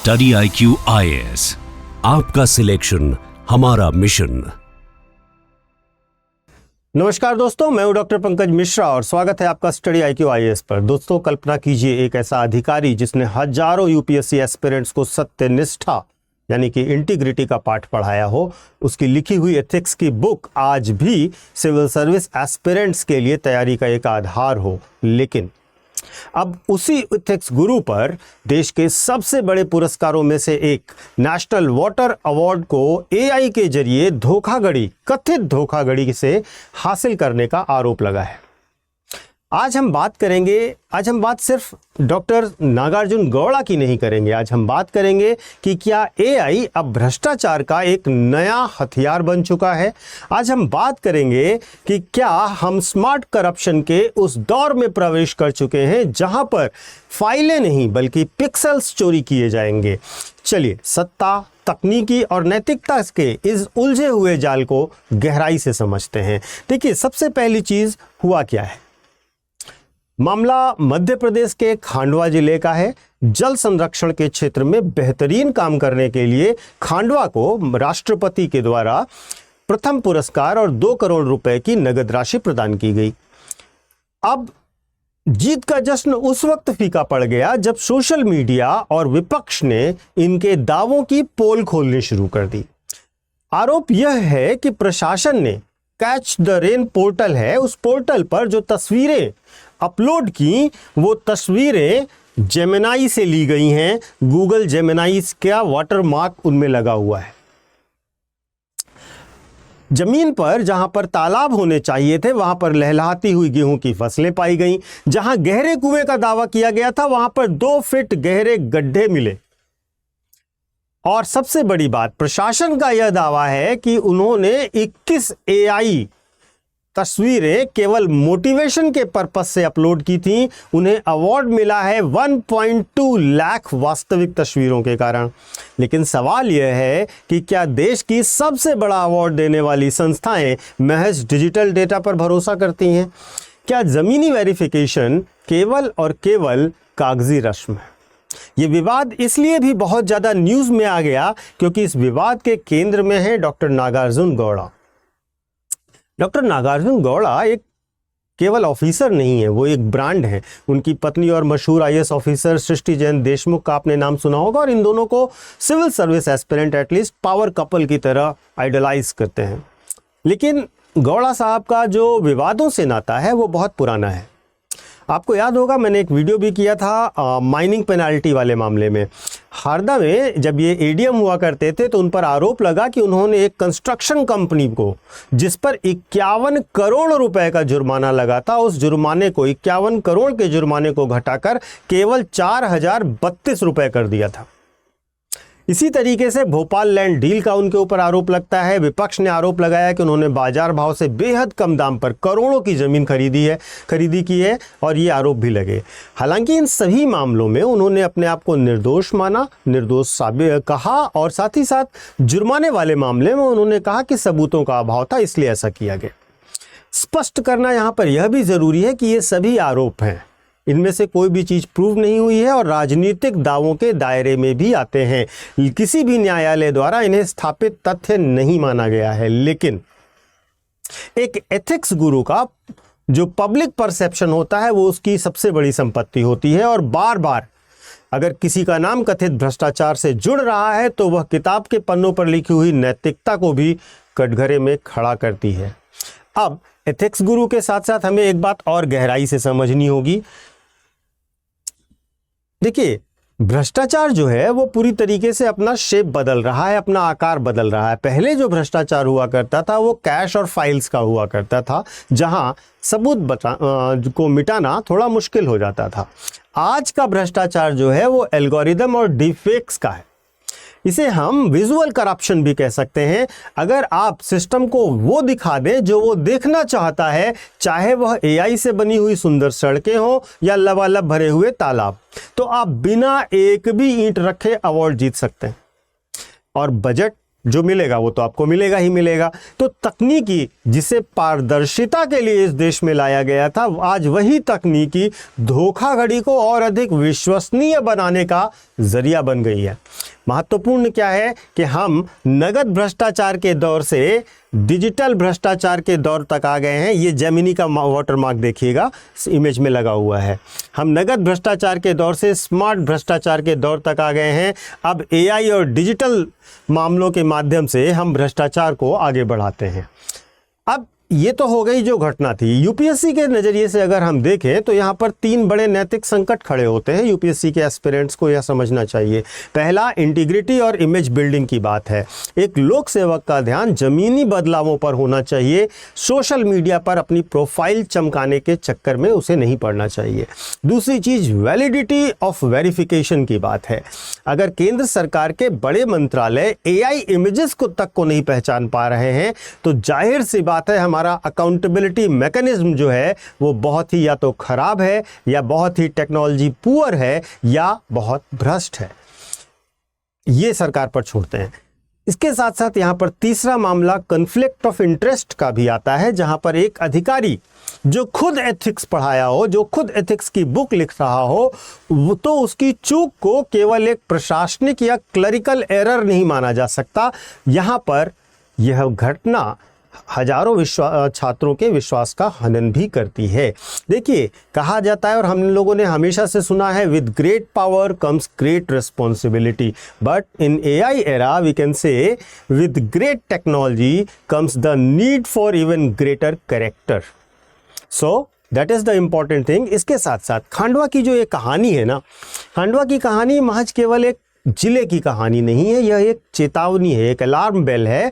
Study IQ IAS, आपका selection हमारा mission. नमस्कार दोस्तों, मैं हूं डॉक्टर पंकज मिश्रा और स्वागत है आपका स्टडी IQ IAS पर। दोस्तों, कल्पना कीजिए एक ऐसा अधिकारी जिसने हजारों यूपीएससी एस्पिरेंट्स को सत्यनिष्ठा यानी कि इंटीग्रिटी का पाठ पढ़ाया हो। उसकी लिखी हुई एथिक्स की बुक आज भी सिविल सर्विस एस्पिरेंट्स के लिए तैयारी का एक आधार हो, लेकिन अब उसी एथिक्स गुरु पर देश के सबसे बड़े पुरस्कारों में से एक नेशनल वाटर अवार्ड को AI के जरिए कथित धोखाधड़ी से हासिल करने का आरोप लगा है। आज हम बात सिर्फ डॉक्टर नागार्जुन गौड़ा की नहीं करेंगे। आज हम बात करेंगे कि क्या AI अब भ्रष्टाचार का एक नया हथियार बन चुका है। आज हम बात करेंगे कि क्या हम स्मार्ट करप्शन के उस दौर में प्रवेश कर चुके हैं जहां पर फाइलें नहीं बल्कि पिक्सेल्स चोरी किए जाएंगे। चलिए, सत्ता, तकनीकी और नैतिकता के इस उलझे हुए जाल को गहराई से समझते हैं। देखिए, सबसे पहली चीज हुआ क्या है। मामला मध्य प्रदेश के खांडवा जिले का है। जल संरक्षण के क्षेत्र में बेहतरीन काम करने के लिए खांडवा को राष्ट्रपति के द्वारा प्रथम पुरस्कार और 2 करोड़ रुपए की नगद राशि प्रदान की गई। अब जीत का जश्न उस वक्त फीका पड़ गया जब सोशल मीडिया और विपक्ष ने इनके दावों की पोल खोलनी शुरू कर दी। आरोप यह है कि प्रशासन ने कैच द रेन पोर्टल है, उस पोर्टल पर जो तस्वीरें अपलोड की वो तस्वीरें जेमिनाई से ली गई हैं। गूगल जेमिनाई का वाटरमार्क उनमें लगा हुआ है। जमीन पर जहां पर तालाब होने चाहिए थे वहां पर लहलहाती हुई गेहूं की फसलें पाई गईं। जहां गहरे कुएं का दावा किया गया था वहां पर 2 फीट गहरे गड्ढे मिले। और सबसे बड़ी बात, प्रशासन का यह दावा है कि उन्होंने 21 AI तस्वीरें केवल मोटिवेशन के पर्पस से अपलोड की थी। उन्हें अवार्ड मिला है 1.2 लाख वास्तविक तस्वीरों के कारण। लेकिन सवाल यह है कि क्या देश की सबसे बड़ा अवार्ड देने वाली संस्थाएं महज डिजिटल डेटा पर भरोसा करती हैं? क्या जमीनी वेरिफिकेशन केवल और केवल कागजी रस्म है? ये विवाद इसलिए भी बहुत ज्यादा न्यूज में आ गया क्योंकि इस विवाद के केंद्र में है डॉक्टर नागार्जुन गौड़ा। डॉक्टर नागार्जुन गौड़ा एक केवल ऑफिसर नहीं है, वो एक ब्रांड है। उनकी पत्नी और मशहूर IAS ऑफिसर सृष्टि जैन देशमुख का आपने नाम सुना होगा और इन दोनों को civil service aspirant at least power couple की तरह आइडलाइज करते हैं। लेकिन गौड़ा साहब का जो विवादों से नाता है वो बहुत पुराना है। आपको याद होगा, मैंने एक वीडियो भी किया था माइनिंग पेनाल्टी वाले मामले में। हरदा में जब ये ADM हुआ करते थे तो उन पर आरोप लगा कि उन्होंने एक कंस्ट्रक्शन कंपनी को, जिस पर 51 करोड़ रुपए का जुर्माना लगा था, उस जुर्माने को 51 करोड़ के जुर्माने को घटाकर केवल 4032 रुपए कर दिया था। इसी तरीके से भोपाल लैंड डील का उनके ऊपर आरोप लगता है। विपक्ष ने आरोप लगाया कि उन्होंने बाजार भाव से बेहद कम दाम पर करोड़ों की जमीन खरीदी की है और ये आरोप भी लगे। हालांकि इन सभी मामलों में उन्होंने अपने आप को निर्दोष साबित कहा और साथ ही साथ जुर्माने वाले मामले में उन्होंने कहा कि सबूतों का अभाव था, इसलिए ऐसा किया गया। स्पष्ट करना यहां पर यह भी जरूरी है कि ये सभी आरोप हैं, इनमें से कोई भी चीज प्रूव नहीं हुई है और राजनीतिक दावों के दायरे में भी आते हैं। किसी भी न्यायालय द्वारा इन्हें स्थापित तथ्य नहीं माना गया है। लेकिन एक एथिक्स गुरु का जो पब्लिक परसेप्शन होता है वो उसकी सबसे बड़ी संपत्ति होती है और बार बार अगर किसी का नाम कथित भ्रष्टाचार से जुड़ रहा है तो वह किताब के पन्नों पर लिखी हुई नैतिकता को भी कटघरे में खड़ा करती है। अब एथिक्स गुरु के साथ साथ हमें एक बात और गहराई से समझनी होगी। देखिए, भ्रष्टाचार जो है वो पूरी तरीके से अपना शेप बदल रहा है, अपना आकार बदल रहा है। पहले जो भ्रष्टाचार हुआ करता था वो कैश और फाइल्स का हुआ करता था, जहां सबूत को मिटाना थोड़ा मुश्किल हो जाता था। आज का भ्रष्टाचार जो है वो एल्गोरिदम और डीफेक्स का है। इसे हम विजुअल करप्शन भी कह सकते हैं। अगर आप सिस्टम को वो दिखा दें जो वो देखना चाहता है, चाहे वह AI से बनी हुई सुंदर सड़कें हो या लबालब भरे हुए तालाब, तो आप बिना एक भी ईंट रखे अवार्ड जीत सकते हैं। और बजट जो मिलेगा वो तो आपको मिलेगा ही मिलेगा। तो तकनीकी जिसे पारदर्शिता के लिए इस देश में लाया गया था, आज वही तकनीकी धोखाधड़ी को और अधिक विश्वसनीय बनाने का जरिया बन गई है। महत्वपूर्ण क्या है कि हम नगद भ्रष्टाचार के दौर से डिजिटल भ्रष्टाचार के दौर तक आ गए हैं। ये जेमिनी का वाटरमार्क देखिएगा, इस इमेज में लगा हुआ है। हम नगद भ्रष्टाचार के दौर से स्मार्ट भ्रष्टाचार के दौर तक आ गए हैं। अब एआई और डिजिटल मामलों के माध्यम से हम भ्रष्टाचार को आगे बढ़ाते हैं। अब ये तो हो गई जो घटना थी। यूपीएससी के नज़रिए से अगर हम देखें तो यहाँ पर 3 बड़े नैतिक संकट खड़े होते हैं। यूपीएससी के एस्पिरेंट्स को यह समझना चाहिए। पहला, इंटीग्रिटी और इमेज बिल्डिंग की बात है। एक लोक सेवक का ध्यान ज़मीनी बदलावों पर होना चाहिए। सोशल मीडिया पर अपनी प्रोफाइल चमकाने के चक्कर में उसे नहीं पड़ना चाहिए। दूसरी चीज़, वैलिडिटी ऑफ वेरिफिकेशन की बात है। अगर केंद्र सरकार के बड़े मंत्रालय एआई इमेजेस को तक को नहीं पहचान पा रहे हैं तो जाहिर सी बात है हमारा अकाउंटेबिलिटी मैकेनिज्म जो है वो बहुत ही या तो खराब है, या बहुत ही टेक्नोलॉजी पुअर है, या बहुत भ्रष्ट है। ये सरकार पर छोड़ते हैं। इसके साथ साथ यहाँ पर तीसरा मामला कॉन्फ्लिक्ट ऑफ इंटरेस्ट का भी आता है, जहाँ पर एक अधिकारी जो खुद एथिक्स पढ़ाया हो, जो खुद एथिक्स की बुक लिख रहा हो, वो तो उसकी चूक को केवल एक प्रशासनिक या क्लरिकल एरर नहीं माना जा सकता। यहाँ पर यह घटना हजारों छात्रों के विश्वास का हनन भी करती है। देखिए, कहा जाता है और हम लोगों ने हमेशा से सुना है, with great power comes great responsibility, but in AI era we can say with great technology comes the need for even greater character. So that is the important thing. इसके साथ साथ खांडवा की जो ये कहानी है ना, खांडवा की कहानी महज केवल एक जिले की कहानी नहीं है, यह एक चेतावनी है, एक अलार्म बेल है,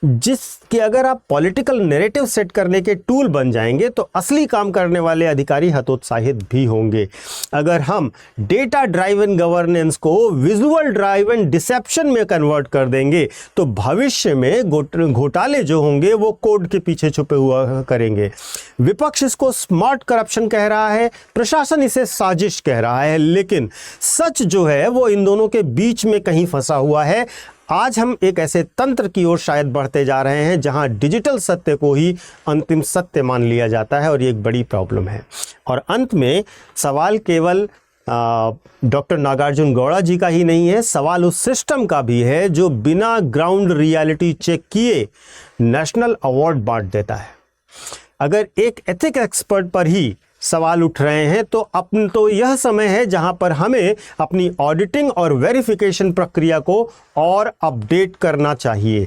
जिसके अगर आप पॉलिटिकल नैरेटिव सेट करने के टूल बन जाएंगे तो असली काम करने वाले अधिकारी हतोत्साहित भी होंगे। अगर हम डेटा ड्राइवन गवर्नेंस को विजुअल ड्राइवन डिसेप्शन में कन्वर्ट कर देंगे तो भविष्य में घोटाले जो होंगे वो कोड के पीछे छुपे हुआ करेंगे। विपक्ष इसको स्मार्ट करप्शन कह रहा है, प्रशासन इसे साजिश कह रहा है, लेकिन सच जो है वो इन दोनों के बीच में कहीं फंसा हुआ है। आज हम एक ऐसे तंत्र की ओर शायद बढ़ते जा रहे हैं जहां डिजिटल सत्य को ही अंतिम सत्य मान लिया जाता है, और ये एक बड़ी प्रॉब्लम है। और अंत में सवाल केवल डॉक्टर नागार्जुन गौड़ा जी का ही नहीं है, सवाल उस सिस्टम का भी है जो बिना ग्राउंड रियलिटी चेक किए नेशनल अवार्ड बांट देता है। अगर एक एथिक एक्सपर्ट पर ही सवाल उठ रहे हैं तो यह समय है जहां पर हमें अपनी ऑडिटिंग और वेरिफिकेशन प्रक्रिया को और अपडेट करना चाहिए,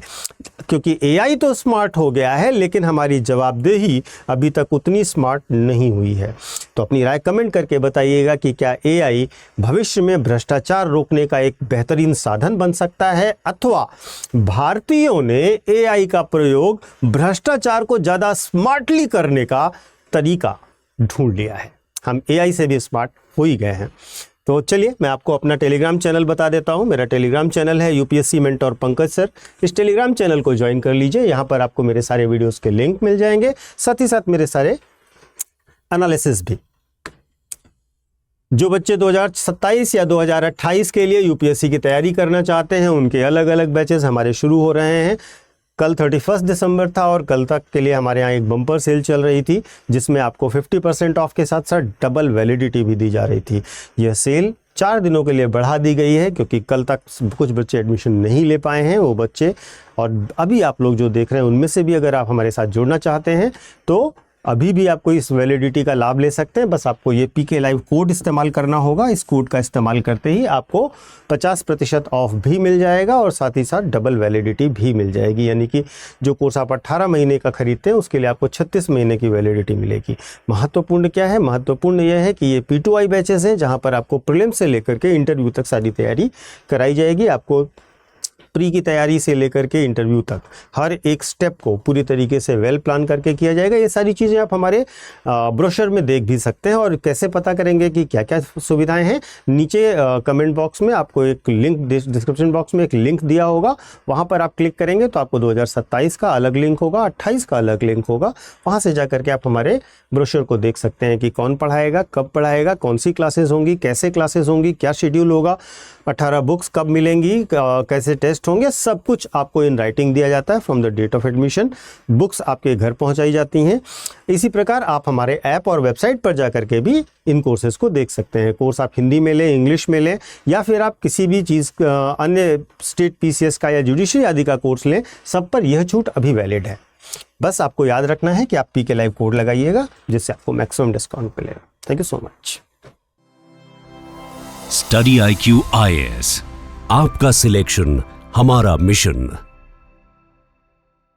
क्योंकि एआई तो स्मार्ट हो गया है लेकिन हमारी जवाबदेही अभी तक उतनी स्मार्ट नहीं हुई है। तो अपनी राय कमेंट करके बताइएगा कि क्या एआई भविष्य में भ्रष्टाचार रोकने का एक बेहतरीन साधन बन सकता है, अथवा भारतीयों ने एआई का प्रयोग भ्रष्टाचार को ज़्यादा स्मार्टली करने का तरीका ढूंढ लिया है। हम एआई से भी स्मार्ट हो ही गए हैं। तो चलिए मैं आपको अपना टेलीग्राम चैनल बता देता हूं। मेरा टेलीग्राम चैनल है यूपीएससी मेंटोर पंकज सर। इस टेलीग्राम चैनल को ज्वाइन कर लीजिए। यहां पर आपको मेरे सारे वीडियोस के लिंक मिल जाएंगे, साथ ही साथ मेरे सारे एनालिसिस भी। जो बच्चे 2027 या 2028 के लिए यूपीएससी की तैयारी करना चाहते हैं, उनके अलग अलग बैचेस हमारे शुरू हो रहे हैं। कल 31 दिसंबर था और कल तक के लिए हमारे यहाँ एक बम्पर सेल चल रही थी, जिसमें आपको 50% ऑफ के साथ साथ डबल वैलिडिटी भी दी जा रही थी। यह सेल 4 दिनों के लिए बढ़ा दी गई है, क्योंकि कल तक कुछ बच्चे एडमिशन नहीं ले पाए हैं। वो बच्चे और अभी आप लोग जो देख रहे हैं उनमें से भी अगर आप हमारे साथ जुड़ना चाहते हैं तो अभी भी आपको इस वैलिडिटी का लाभ ले सकते हैं। बस आपको ये पीके लाइव कोड इस्तेमाल करना होगा। इस कोड का इस्तेमाल करते ही आपको 50% ऑफ भी मिल जाएगा और साथ ही साथ डबल वैलिडिटी भी मिल जाएगी। यानी कि जो कोर्स आप 18 महीने का खरीदते हैं उसके लिए आपको 36 महीने की वैलिडिटी मिलेगी। महत्वपूर्ण क्या है? महत्वपूर्ण यह है कि ये P2I बैचेस हैं जहाँ पर आपको प्रीलिम से लेकर के इंटरव्यू तक सारी तैयारी कराई जाएगी। आपको प्री की तैयारी से लेकर के इंटरव्यू तक हर एक स्टेप को पूरी तरीके से वेल प्लान करके किया जाएगा। ये सारी चीज़ें आप हमारे ब्रोशर में देख भी सकते हैं। और कैसे पता करेंगे कि क्या क्या सुविधाएं हैं, नीचे कमेंट बॉक्स में आपको एक लिंक, डिस्क्रिप्शन बॉक्स में एक लिंक दिया होगा, वहाँ पर आप क्लिक करेंगे तो आपको 2027 का अलग लिंक होगा, 28 का अलग लिंक होगा। वहाँ से जा करके आप हमारे ब्रोशर को देख सकते हैं कि कौन पढ़ाएगा, कब पढ़ाएगा, कौन सी क्लासेस होंगी, कैसे क्लासेस होंगी, क्या शेड्यूल होगा। 18 बुक्स कब मिलेंगी, कैसे टेस्ट होंगे, सब कुछ आपको इन राइटिंग दिया जाता है। From the date of admission books आपके घर पहुंचाई जाती हैं। इसी प्रकार आप हमारे ऐप और वेबसाइट पर जा करके भी इन कोर्सेज़ को देख सकते हैं। कोर्स आप हिंदी में लें, इंग्लिश में लें, या फिर आप किसी भी चीज़ अन्य स्टेट PCS का या जुडिशरी आदि का कोर्स लें, सब पर यह छूट अभी वैलिड है। बस आपको याद रखना है कि आप PK लाइव कोड लगाइएगा, जिससे आपको मैक्सिमम डिस्काउंट मिलेगा। Thank you so much. Study IQ IAS, आपका सिलेक्शन हमारा मिशन।